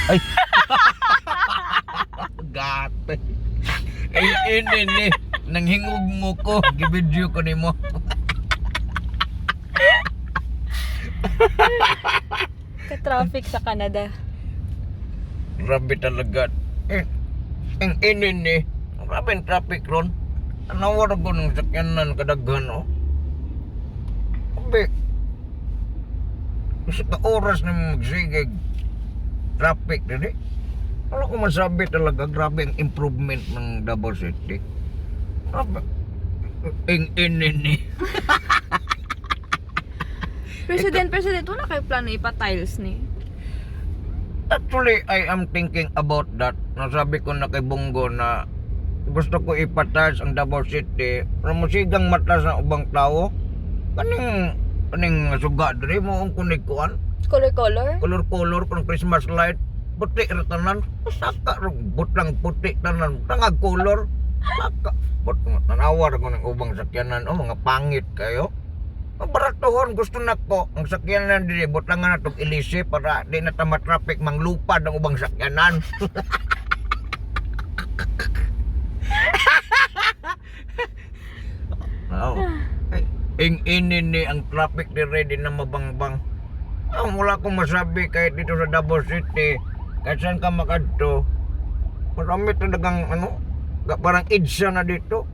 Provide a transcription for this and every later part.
Ay. Gate. Ay, ini. Nanghingog mo ko. Gibidyo ko nimo. Ka-traffic sa Canada. Grabe talaga. Ang ini. Grabe ang traffic ron. Anawar ko ng sakyanan kadaghan, oh. Grabe. Isa ka oras na magsigig. Traffic, hindi? Ano ko masabi talaga, grabe ang improvement ng Davao City. Grabe. Ang ini. President, wala kayo plano ipa-tiles ni? Actually, I am thinking about that. Nasabi ko na kay Bongo na gusto ko ipatas ang Davao City para musigang mata sa ubang tao. Kaning suga diri mo ang kunikuan. Color? Color kung Christmas light. Puti ra tanan. Saka butang puti tanan. Tangag color. Saka nanawar ko ng ubang sakyanan. Oh, mga pangit kayo. Baratuhon gusto na ko ang sakyanan diri butangan na tong ilisi para di na tama traffic manglupad ang ubang sakyanan. Oh. Ini ni ang traffic dire di na mabangbang. Wala akong masabi kahit dito sa Davao City kahit saan ka makadto. Marami talagang parang idsa na dito.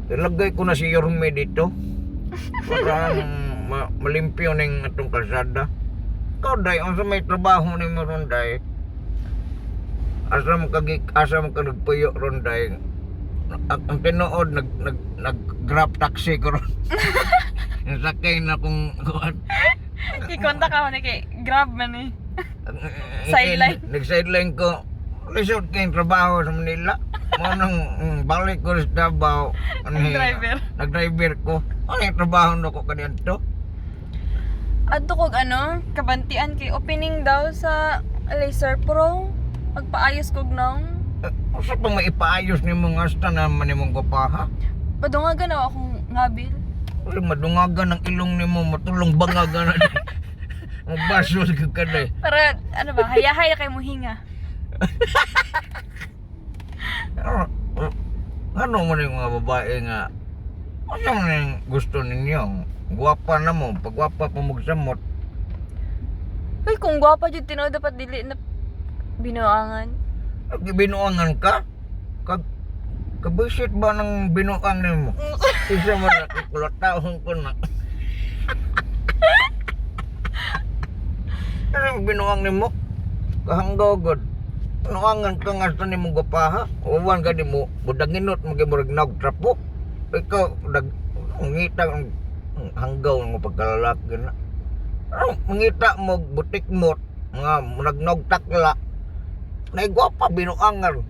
Ilagay ko na si Yorme dito. Parang malimpyo ng atong kalsada. Ikaw, day, ang sa may trabaho ni mo ron, day. Asa mo nagpuyo ron, day. Ang tinuod, nag-grab taxi ko ron. Nasakay na kung kuhan. Ikontak ako ni kay Grab man eh. Sideline. Nag-sideline ko. Resort kayong trabaho sa Manila. Manang balik ko sa Davao. Nag-driver ko. Ano yung trabaho na ko kanyan to? Adto kog kabantian kay opening daw sa Laser Pro. Magpaayos kog nang. Sa pang maipaayos ni mong hasta naman ni mong gupaha? Padungagan ako akong ngabil. Kasi madungagan ang ilong ni mo, matulong bangagan na din. Magbasol ka na eh. Para hayahay kay mo hinga. Ano mo yung mga babae nga? Ano mo yung gusto ninyo? Guwapa na mo, pag guwapa pa magsamot. Uy, kung gwapa jud tinood dapat dili na binuangan. Binuangan ka? Kabisit ba ng binuang ni mo? Isa mo na, kulataon ko na. Ano binuang ni mo? Kahanggaw god. Binuangan ka nga sa ni mong gupaha. Uwan ka ni mo, budaginot magimurag nagtrapo. Ikaw, mangita hanggaw mo pagkalalaki na. Mangita mo, butik mo, mga nagnagtakla. Naigwapa, binuangan.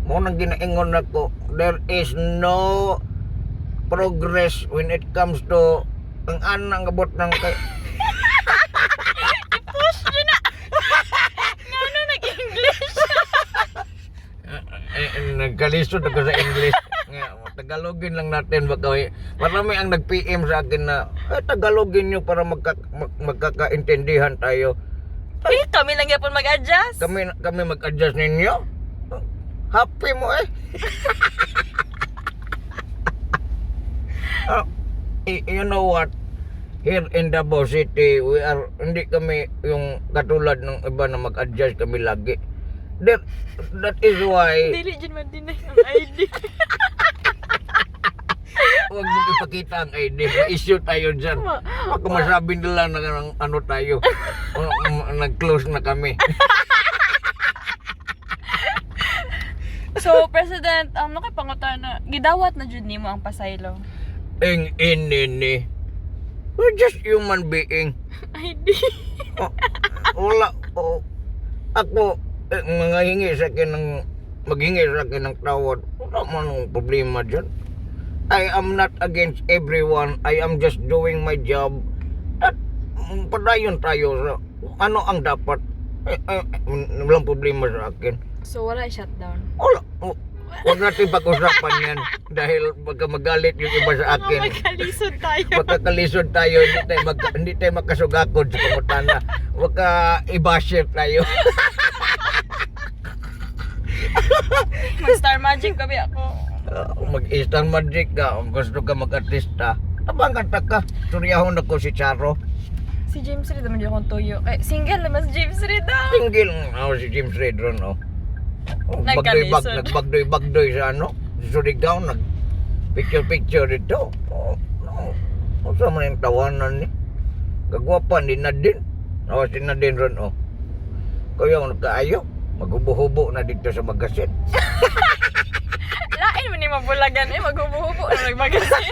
Mo nang ginaingon ako, there is no progress when it comes to ang anang abot ng kay. Push yun na! Ngano nag-English? Nagkalisod ako sa English. Tagalogin lang natin baka marami ang nag-PM sa akin na Tagalogin nyo para magkakaintindihan tayo. Ay, kami lang yapon mag-adjust. Kami mag-adjust ninyo. Happy mo eh. You know what? Here in Davao City, hindi kami yung katulad ng iba na mag-adjust kami lagi. That is why Dili dyan man din ang ID. huwag mo ipakita ang ID. Ma-issue tayo dyan. Baka masabi nila na ano tayo. Nag-close na kami. So, President, nakipangutan na, gidawat na dyan nimo ang pasaylo. Ang inini. We're just human being. ID. Wala. Ako, maghingi sa akin ng tawad. Wala man ang problema dyan. I am not against everyone. I am just doing my job. At padayon tayo sa ano ang dapat. Walang problema sa akin. So, wala shutdown. Wala. Huwag natin pag-usapan yan dahil baka magalit yung iba sa akin. Magkalisod tayo. Magkakalisod tayo, hindi tayo makasugakod sa pangutana. Huwag ka i-basher tayo. Mag-star magic kami ako. Mag-Eastern Magic ka, kung gusto ka mag-artista. Abang kanta ka, suryahon ako si Charo. Si James Reid naman yung akong tuyo. Single naman si James Reid daw. Single si James Reid ron, oh. Nagkalisod. Nagbagdoy sa ano, sa Surigao, nag-picture dito. Oh, sa man yung tawanan ni. Kagwapan, di na din. Si Nadine ron, oh. Kaya kung nagkaayo, maghubo-hubo na dito sa magasin. Lain mo ni mabulagan maghubo-hubo na nagmagasin.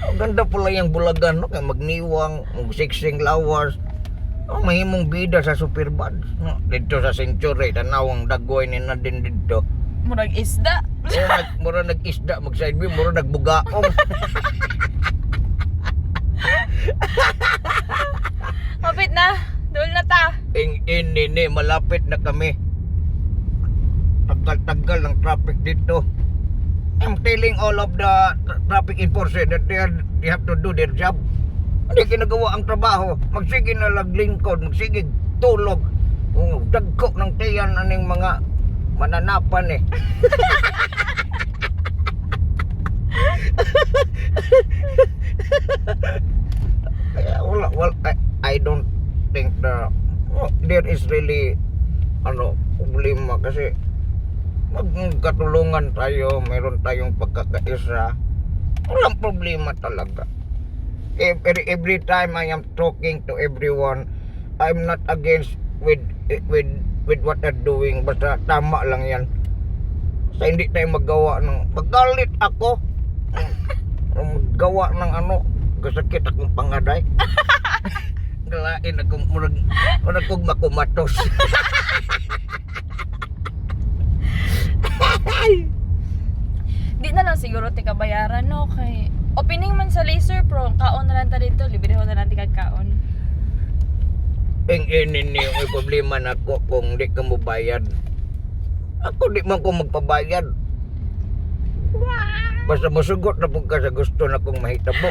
Ang ganda pala yung bulagan, no? Kaya magniwang, mag-sixing lawas. Mahimong bida sa Superbad. No? Dito sa Century, tanawang dagoy ni Nadine dito. Murag isda. Mura nag-isda, mag-side view, mura nagbugaong. Mapit na. Dul na ta. Ini, malapit na kami. Tagal-tagal ng traffic dito. I'm telling all of the traffic enforcers that they have to do their job. Hindi ginagawa ang trabaho. Magsige na laglingkod, magsige tulog. Dagko ng tiyan aning mga mananapan eh. Kaya I don't think there is really problema kasi magkatulungan tayo, meron tayong pagkakaisa. Walang problema talaga. Every time I am talking to everyone, I'm not against with what they're doing. Basta tama lang yan. Sa hindi tayo magawa ng magalit ako. Magawa ng kasakit akong pangaday. Galain akong murag kong makumatos. Di na lang siguro tika bayaran no kay opening man sa Laser Pro, kaon na lang ta dito, libre ho na lang tika kaon. Inin yung may problema na ako kung di ka mo bayad. Ako di man ko magpabayad. Basta masugot na po ka sa gusto na kong mahitabo.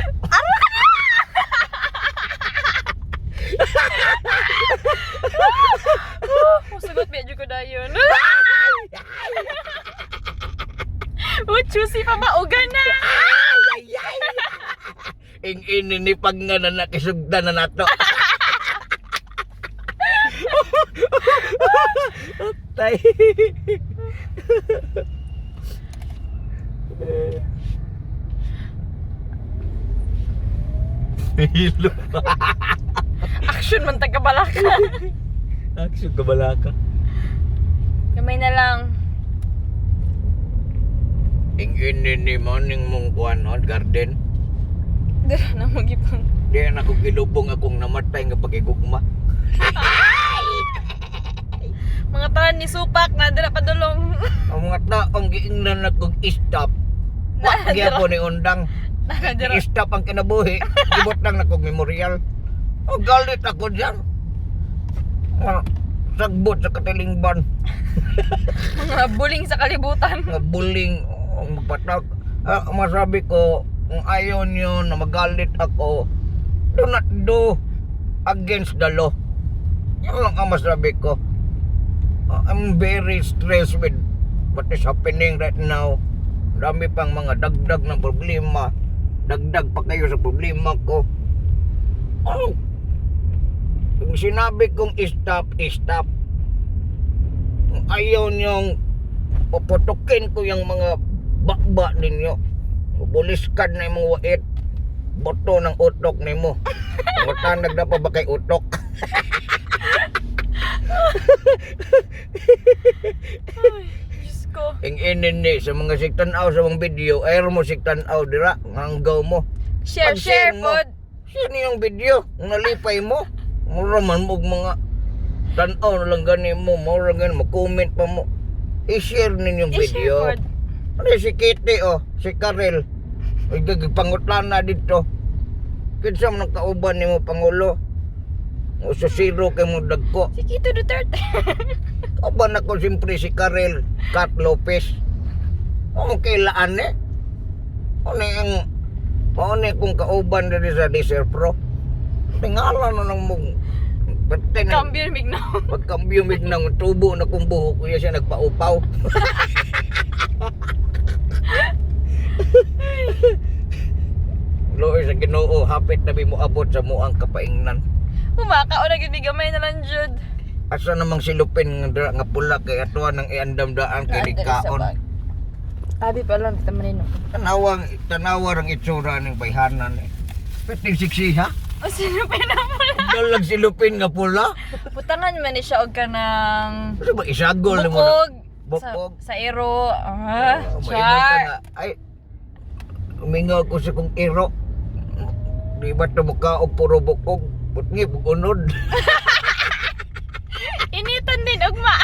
Musugot medyo ko dayon. Choosy pa maugan na. Inin ni pag nga na nakisugdan na nato. Tay. Hilo. Action man taga Balaka. Action ka balaka. Kamay na lang. Inin ni morning mong kuan on garden. Dira na mo gipang. Di na ako kilubong akong namatay nga pagigugma. Mga tanan ni Supak na dira padulong. Ang mga taong giingnan na kong stop. Wagya po ni undang. Dira. I-stop ang kinabuhi. Gibot lang na kong memorial. O galit ako dyan. Sagbot sa katilingban. Mga buling sa kalibutan. Nga buling ang magpatag. Masabi ko, kung ayaw nyo na magalit ako, do not do against the law. Yan lang ang masabi ko. I'm very stressed with what is happening right now. Dami pang mga dagdag na problema. Dagdag pa kayo sa problema ko. Kung sinabi kong stop, stop. Kung ayaw nyong puputukin ko yung mga bakba ninyo. Buliskan na yung mga wait. Boto ng utok nimo. Kung tanag na pa ba kay utok? Ay, Diyos ko. Inin sa mga sigtanaw sa mga video, ayaw mo sigtanaw dira, hanggaw mo. Share Pag-share mo. pod. Sino yung video? Kung nalipay mo, mura man mo mga tanaw na lang ganin mo, mura ganin mo, comment pa mo. I-share ninyong video. I-share pod. Ano si Kitty si Karel. Ay gagipangutlan na dito. Kinsa man ang kauban nimo Pangulo. O sa zero kay mo dagko. Si Kito Duterte. Kauban ako siyempre si Karel Kat Lopez. Ang kailaan eh. Ano kung kauban na sa Desert Pro. Tingala na ng mong Cambio mignaw. pagkambyo ng tubo na kung buhok ko siya nagpaupaw. Lord sa Ginoo, hapit na mo abot sa muang kapaingnan. Umaka o naging gamay na lang jud. Asa namang silupin nga pula kay atuan ng iandam daan kay kaon. Abi pa lang kita manino. Tanawar ang itsura ng bayhanan eh. Pwede siksi ha? O sino pinamula? Dalag silupin nga pula. Putangan man ni siya og kanang Ano ba isagol mo? bukog. Bukog. Sa ero. Maingon ka Char. nga, ay, umingaw ko sa kong iro. Di ba ito mukha o puro bukog? Putngi, bugunod. Initan din ugma.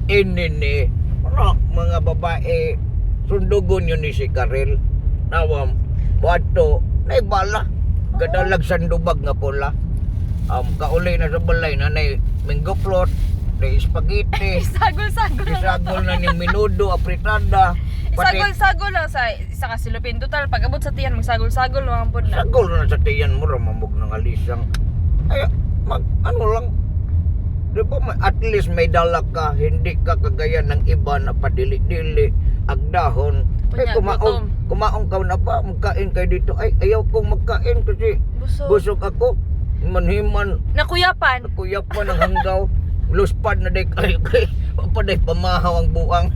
Inin ni, ano, mga babae, sundugon yun ni si Karel. Nawam, bato, naibala. Gadalag sandubag nga pula. Kauli na sa balay na minggoplot, na spaghetti. Sagol-sagol lang. Isagol na ni menudo, apritada. Sagol-sagol lang sa isa ka silupin. Total, pag abot sa tiyan, magsagol-sagol lang ang na. Sagol na sa tiyan mo, ramamog ng alisang. Ay, ano lang. Di ba, at least may dala ka, hindi ka kagaya ng iba na padili-dili, agdahon. Ay, Kunya, gutom. kumaong ka na ba, magkain kayo dito. Ay, ayaw kong magkain kasi Busog. busog ako. Manhiman, Nakuyapan. kuya pa ng hanggaw. Luspad na day kayo kay papaday pamahaw ang buang.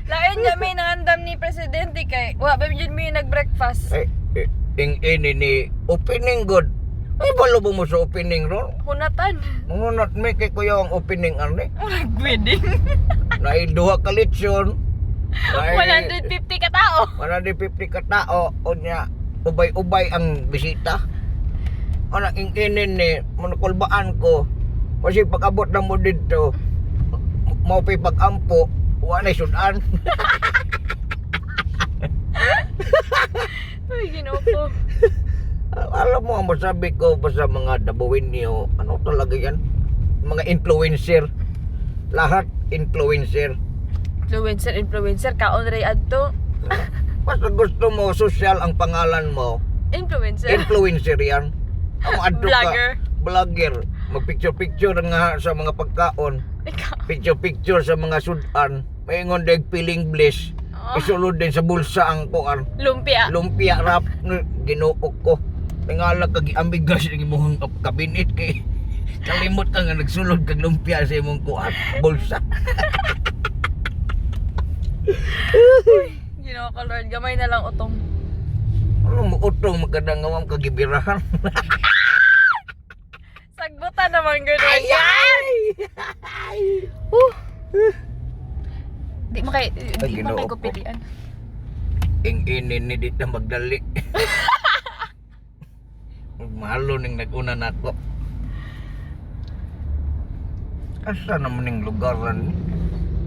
Lain niya may nangandam ni Presidente kay wa ba yun may nag-breakfast. Ay, ini ni opening good. Ay, balo mo sa opening ron? Hunatan. Ngunat may kay kuya ang opening ani. Nag-wedding. Naiduha ka lechon. 150 ka tao. 150 ka tao. O niya, ubay-ubay ang bisita. Ano, inginin ni, manukulbaan ko. Kasi pag abot na mo dito, mau pa'y pag-ampo, wala na sudan. Ay, ginoo ko. Alam mo ang masabi ko pa sa mga dabuin niyo, ano talaga yan? Mga influencer. Lahat influencer. Influencer, kaon ray adto. Basta gusto mo, social ang pangalan mo, Influencer. influencer yan. Ang adto ka, Vlogger. vlogger. Magpicture-picture nga sa mga pagkaon. Ikaw. Picture-picture sa mga sudan. Maingon dahil feeling bliss. Oh. Isulod din sa bulsa ang kuan. Lumpia. Lumpia rap. Ginuok ko. Tingala kag ambigas ng imong kabinet kay kalimot ka nga nagsulod kag lumpia sa imong kuan. Bulsa. Ginoo ko Lord, gamay na lang utong. Ano mo utong magkadangawang kagibirahan. Sagbutan naman gano'n. Ay! Di mo kay Ginoo ko. kupilian. Ing-inin ni dito magdali. Mahalo ning nag-una nako. Asa naman ning lugaran?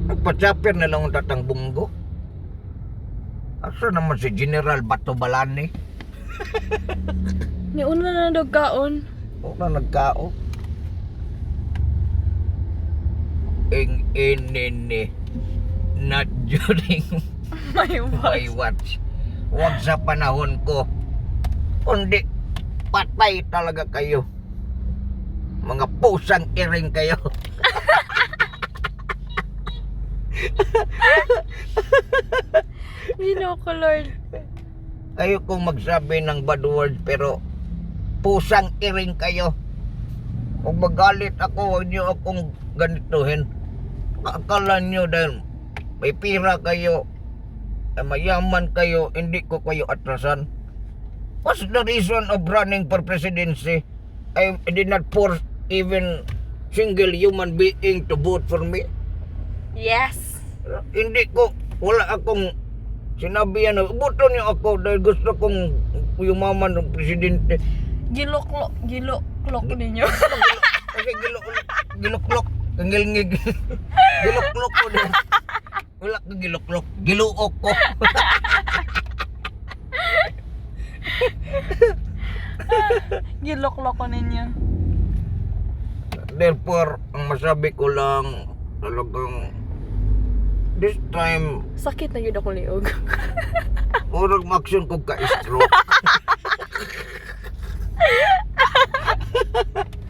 Nagpa-chopper na lang ang tatang bunggo. Asa naman si General Bato Balani? Ni una na daw kaon. Wala nagkao. Ing-inin ni not during May my watch. Huwag sa panahon ko. Kundi patay talaga kayo. Mga pusang iring kayo. Ginoo ko Lord. Kayo kung magsabi ng bad word pero pusang iring kayo. Kung magalit ako, huwag niyo akong ganituhin. Akala niyo dahil may pira kayo, mayaman kayo, hindi ko kayo atrasan. What's the reason of running for presidency? I did not force even single human being to vote for me. Yes. Hindi ko, wala akong sinabi yan, boto niyo ako dahil gusto kong yumaman ng presidente. Giloklok ninyo. Kasi giluklok, ngilngig. Giluklok ko din. Wala ko giluklok, giluok ko. Giloklok ko ninyo. Therefore, ang masabi ko lang, talagang, this time, Sakit na yun ako liog. murag maksyon ko ka-stroke.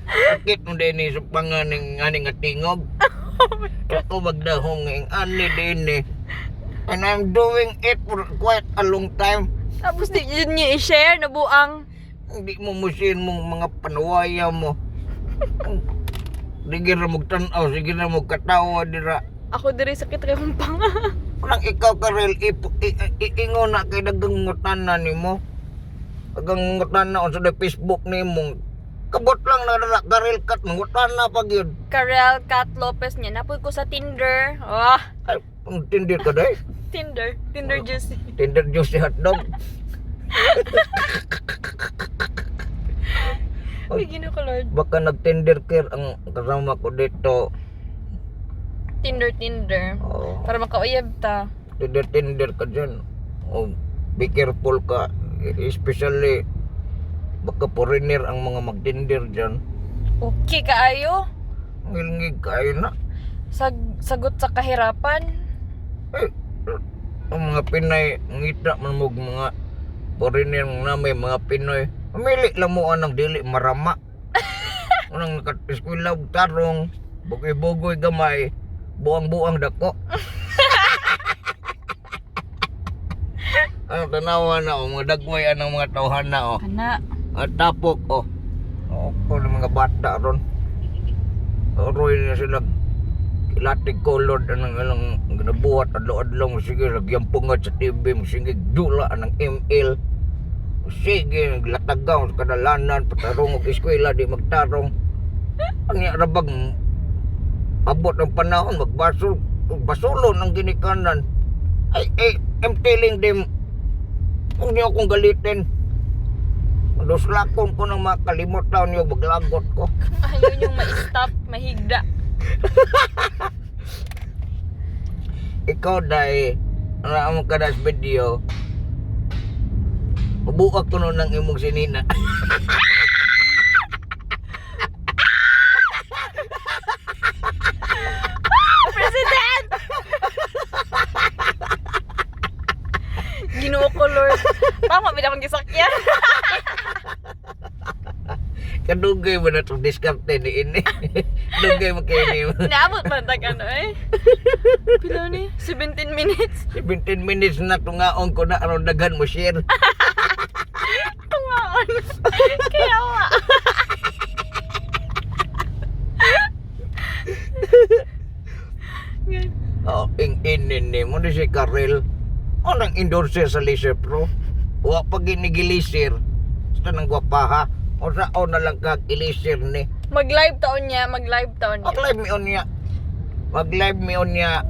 Sakit mo din sa panganing nga tingog. Ako magdahong ng ani din eh. And I'm doing it for quite a long time. Tapos di yun niya i-share na buang. Hindi mo musin mong mga panuwaya mo. Sige na magtanaw, sige na magkatawa dira. Ako diri sakit kay kong panga. Parang ikaw Karel, iingo na kay dagang ngutana ni mo. Dagang ngutana on sa Facebook ni mo. Kabot lang na dala Karel kat ngutana pag yun. Karel Cat Lopez niya. Napod ko sa Tinder. Ah, Ay, ang tindir ka day. Tinder. Tinder juicy. Tinder juicy hotdog. Uy, gino ko Lord. Baka nag-tender care ang kasama ko dito. Tinder. Oh, Para makauyab ta. tender ka dyan. Oh, be careful ka. Especially, baka foreigner ang mga mag-tender dyan. Okay kaayo. Ngilngig kayo na. Sagot sa kahirapan. Eh, ang mga Pinay, ngita man mo mga foreigner na may mga Pinoy. Pamili lang mo anang dili marama. Anang eskwela tarong, bugoy-bugoy gamay, buang-buang dako. Ang tanawa na mga dagway anang mga tawhan na Ana. At tapok ko ng mga bata ron. Roy na sila latig colored anang ilang ginabuhat adlaw-adlaw mo sige nagyampungan sa TV mo sige dula anang ML. Sige, latagaw sa kadalanan, patarong og eskwela, di magtarong. Ang rabag, abot ang panahon, magbasulon ang ginikanan. I'm telling them, huwag niyo akong galitin. Duslakon ko ng mga kalimot taon niyo, maglagot ko. Ayaw niyong ma-stop, mahigda. Ikaw, Day, ang kadas video, mabuak ko nun ng imong sinina. President! Ginoo ko, Lord. Tama, may akong gisakyan. Kadugay mo na itong diskarte ni Ini. Dugay mo kayo ni mo. Naabot man tag ano eh. Pila ni? 17 minutes. 17 minutes na tungaon ko na aron daghan mo share. Tungaon. Kaya wa. Inin ni mo ni si Karel. O nang endorser sa Laser Pro. Wa pag ginigilisir. Basta nang gwapaha. O sa o na lang kag ilisir ni. Mag-live taon niya. Mag-live mi on niya. Mag-live mi on niya.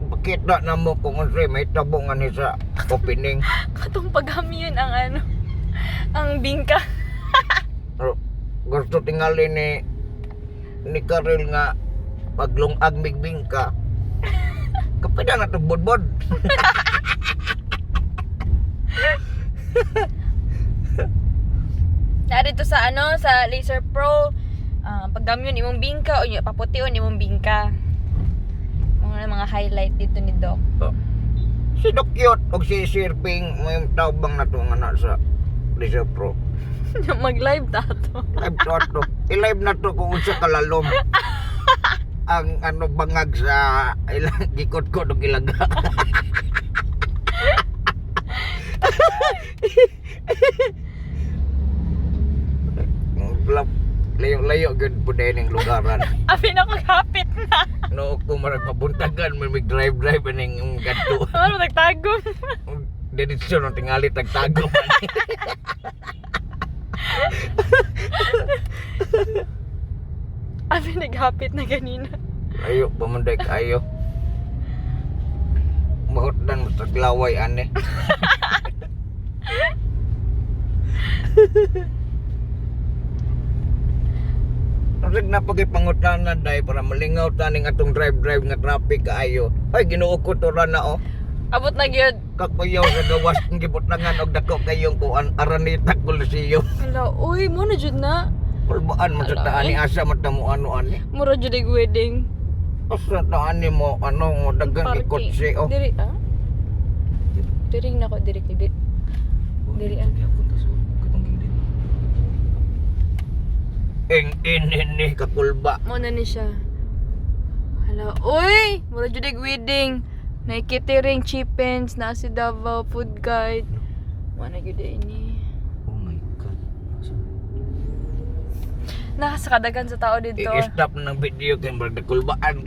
Pakita na mo kung unsay may tabungan ni sa opening. Katong paghamiyon ang ano. Ang bingka. Pero gusto tingali ni Karel nga maglungag migbing ka. Kapila na ito bodbod. Narito sa ano, sa Laser Pro, paggamyon imong bingka o paputiyon imong bingka. Mga highlight dito ni Doc. Si Doc Cute o si Sirping may taubang na ito nga sa Laser Pro. Mag-live tato. Live to ato. I-live na to kung unsa kalalom. Ang ano bangag sa ilang gikot ko ng ilaga. Layo-layo gud po din ang lugaran. Abi na maghapit na. No, kung marag mabuntagan, may drive-drive aning gadto. Ano nagtagom? Dedisyon ng tingali tagtago man. Abi naghapit na ganina. Ayo, pamunday kayo. Mahutdan mo sa glaway, ane. Nasig na pagipangutanan dahil para malingaw taning atong drive-drive nga traffic kaayo. Ay, ginuo ko to ra na oh. Abot na gyud. Kakuyaw sa gawas ng gibutangan og dako kayong kuan Araneta Coliseum. Hala, uy, mo na jud na. Kulbaan man sa taan ni asa man ta mo ano ani. Mura jud ang wedding. Asa taan ni mo ano mo dagang Parking. ikotse oh. Diri ah. Diri na ko diri kay diri ah. Eng ini kakulba. Mo na ni siya. Hala, uy, mura jud ang wedding. Na catering chippens na si Davao food guide. Mo na gyud ini. Oh my god. Nakasakadagan sa tao dito. I-stop ng video kay murag kulbaan.